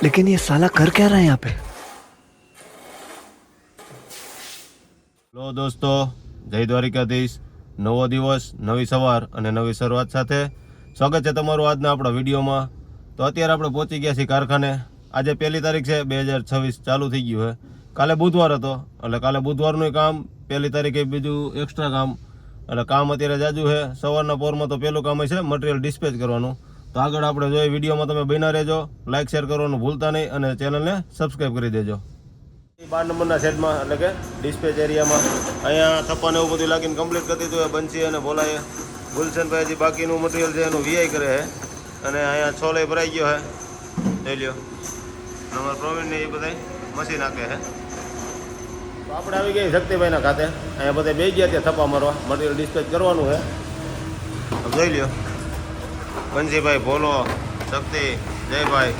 लेकिन ये साला कर क्या रहा है यहाँ पे? હેલો દોસ્તો, જય દ્વારિકાધીશ. નવો દિવસ, નવી સવાર અને નવી શરૂઆત સાથે સ્વાગત છે તમારું આજના આપણા વિડીયોમાં. તો અત્યારે આપણે પહોંચી ગયા છીએ કારખાને. આજે 1 તારીખ છે, 2026 ચાલુ થઈ ગયું છે. કાલે બુધવાર હતો એટલે કાલે બુધવારનું કામ, 1 તારીખે બીજું એક્સ્ટ્રા કામ. એટલે કામ અત્યારે જાજુ છે. સવારના પોરમાં તો પહેલું કામ છે મટીરિયલ ડિસ્પેચ કરવાનું. તો આગળ આપણે જોઈએ વિડીયોમાં, તમે બન્યા રહેજો. લાઇક શેર કરવાનું ભૂલતા નહીં અને ચેનલને સબસ્ક્રાઈબ કરી દેજો. 12 નંબરના સેટમાં એટલે કે ડિસ્પેચ એરિયામાં અહીંયા થપ્પાને એવું બધું લાગીને કમ્પ્લીટ કરી દીધું. બંસી અને ભોલાએ, ગુલશનભાઈ હજી બાકીનું મટીરિયલ છે એનું વીઆઈ કરે છે. અને અહીંયા છોલે ભરાઈ ગયો છે, જોઈ લ્યો. અમારા પ્રવીણને એ બધા મશીન નાખે છે. તો આપણે આવી ગઈ શક્તિભાઈના ખાતે. અહીંયા બધા બે ગયા ત્યાં થપ્પા મારવા, મટીરિયલ ડિસ્પેચ કરવાનું છે. જોઈ લ્યો, બંસીભાઈ, ભોલો, શક્તિ, જયભાઈ.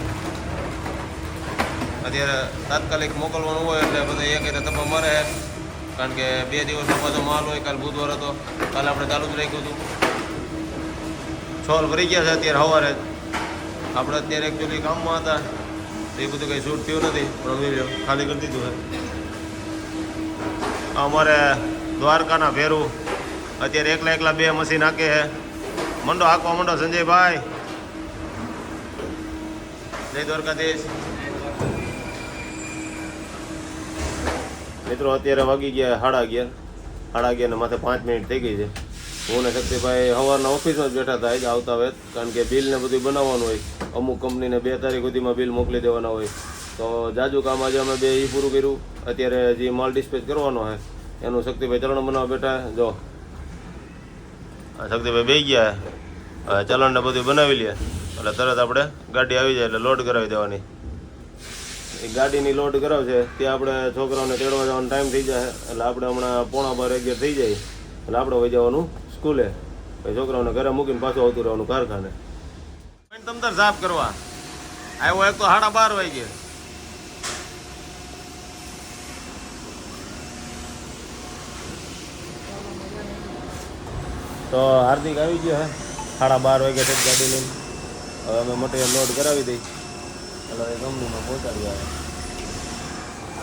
અત્યારે તાત્કાલિક મોકલવાનું હોય એટલે બધા એક રીતે થપ્પા મારે, કારણ કે 2 દિવસનો પાછો માલ હોય. કાલે બુધવાર હતો, કાલે આપણે ચાલુ જ રાખ્યું હતું. છોલ ભરી ગયા છે અત્યારે સવારે જ. આપણે અત્યારે એકચ્યુઅલી કામમાં હતા તો એ બધું કંઈ શૂટ થયું નથી, પણ વિડીયો ખાલી કરી દીધું છે. અમારે દ્વારકાના ભેરું અત્યારે એકલા 2 મશીન હાકે છે. મંડો હાંકવા મંડો સંજયભાઈ. જય દ્વારકાધીશ. મિત્રો અત્યારે વાગી ગયા 11:30. 11:30 ને માથે 5 મિનિટ થઈ ગઈ છે. હું ને શક્તિભાઈ સવારના ઓફિસમાં જ બેઠા હતા જ આવતા વેત, કારણ કે બિલ ને બધું બનાવવાનું હોય. અમુક કંપનીને 2 તારીખ સુધીમાં બિલ મોકલી દેવાના હોય. તો જાજુ કામ આજે અમે 2 એ પૂરું કર્યું. અત્યારે જે માલ ડિસ્પેચ કરવાનો છે એનું શક્તિભાઈ ચલણ બનાવવા બેઠા. જો શક્તિભાઈ બે ગયા, હવે ચલણને બધું બનાવી લે એટલે તરત આપણે ગાડી આવી જાય એટલે લોડ કરાવી દેવાની. એ ગાડીની લોડ કરાવશે ત્યાં આપણે છોકરાઓને તેડવા જવાનો ટાઈમ થઈ જાય. એટલે આપણે હમણાં 11:15 થઈ જાય એટલે આપણે વહી જવાનું સ્કૂલે. પછી છોકરાઓને ઘરે મૂકીને પાછું આવતું રહેવાનું કારખાને. તમતર સાફ કરવા આવ્યો એક તો 12:30 વાગે. તો હાર્દિક આવી ગયો હે 12:30 વાગે છે ગાડી લઈને. હવે અમે મટીરિયલ લોડ કરાવી દઈ એટલે કંપનીમાં પહોંચાડી આવે.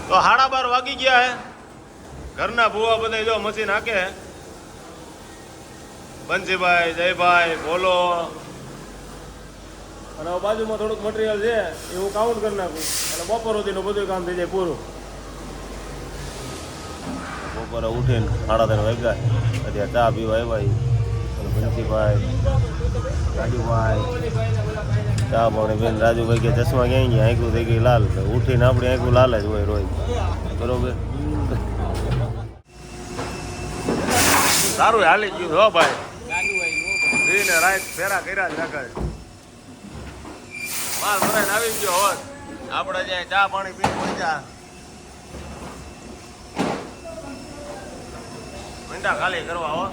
તો 12:30 વાગી ગયા હે. ઘરના ભૂવા બધા જો મશીન હાકે. બંસીભાઈ, જયભાઈ, ભોલો. અને બાજુમાં થોડુંક મટીરિયલ છે એ હું કાઉન્ટ કરી નાખું એટલે બપોર સુધીનું બધું કામ થઈ જાય પૂરું. બપોરે ઉઠીને 3:30 વાગ્યા અત્યારે ચા પીવા આવ્યા. બંસીભાઈ, રાજુભાઈ ચા પાણી બેન. રાજુભાઈ કે ચશ્મા ક્યાંય ગયા, આંખું થઈ ગઈ લાલ. ઉઠીને આપણી આંખું લાલ જ હોય રોજ, બરોબર. સારું હાલી ગયું હો ભાઈ. ને રાત ફેરા કર્યા જ નાખે. માલ ભરાઈને આવી ગયો હોત આપણે જ્યાં ચા પાણી પીને પહોંચ્યા. મીંડા ખાલી કરવા હો.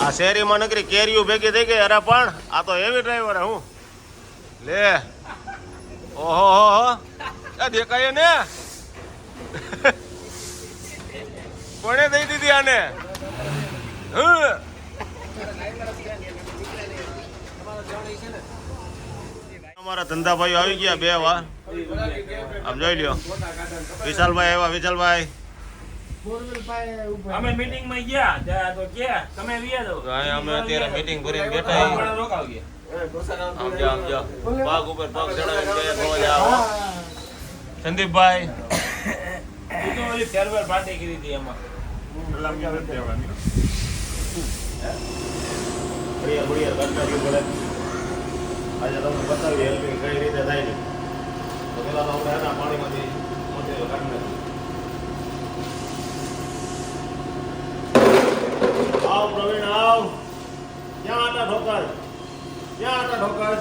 આ શેરીમાં નકરી કેરીઓ ભેગી થઈ ગઈ. અરે પણ આ તો હેવી ડ્રાઈવર હું લે. ઓહો દેખાય ને કોને દઈ દીધી આને? અમારા ધંધાભાઈઓ આવી ગયા 2 વાર. આમ જોઈ લ્યો. વિશાલભાઈ આવ્યા. વિશાલભાઈ અમે મીટિંગ માં ગયા તો કે તમે વિયા દો. અમે અત્યારે મીટિંગ ભરીને બેઠા. આમ જો પાક ઉપર પાક ચડાવીને સંદીપભાઈ ફેરવેલ પાર્ટી કરી હતી એમાં. આજે તમને બતાવી હેલ્પિંગ કઈ રીતે થાય ને. તો પેલા આપણે એના પાણીમાંથી મટીરિયલ કાઢી નાખીએ. આવ પ્રવીણ આવ. ક્યાં આટા ઠોકાય? ક્યાં આટા ઠોકાય?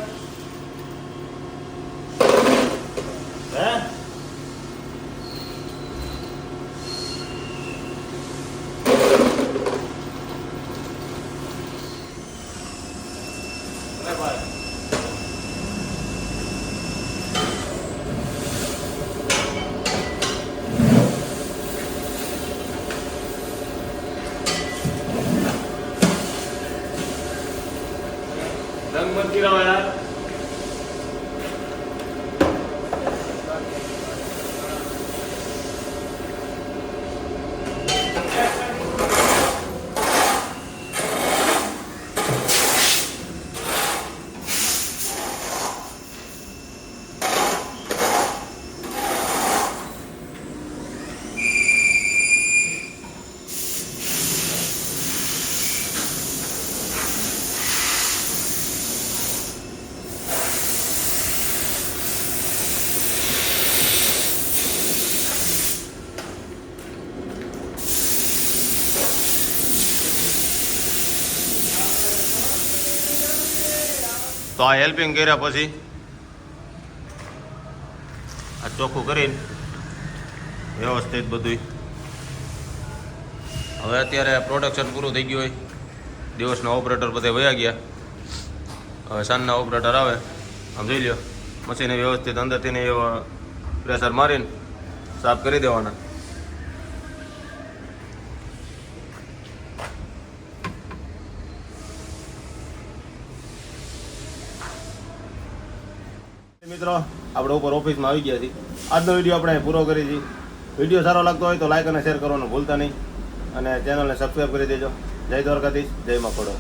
હે મત ગિરાવો યાર. તો આ હેલ્પિંગ કર્યા પછી આ ચોખ્ખું કરીને વ્યવસ્થિત બધું. હવે અત્યારે પ્રોડક્શન પૂરું થઈ ગયું હોય, દિવસના ઓપરેટર બધા વયા ગયા. હવે સાંજના ઓપરેટર આવે, આમ જોઈ લ્યો મશીને વ્યવસ્થિત અંદરથી એવા પ્રેશર મારીને સાફ કરી દેવાના. મિત્રો આપણે ઉપર ઓફિસમાં આવી ગયા છીએ. આજનો વિડીયો આપણે પૂરો કરી છીએ. વિડીયો સારો લાગતો હોય તો લાઈક અને શેર કરવાનું ભૂલતા નહીં, અને ચેનલને સબસ્ક્રાઈબ કરી દેજો. જય દ્વારકાધીશ, જય મા ખોડો.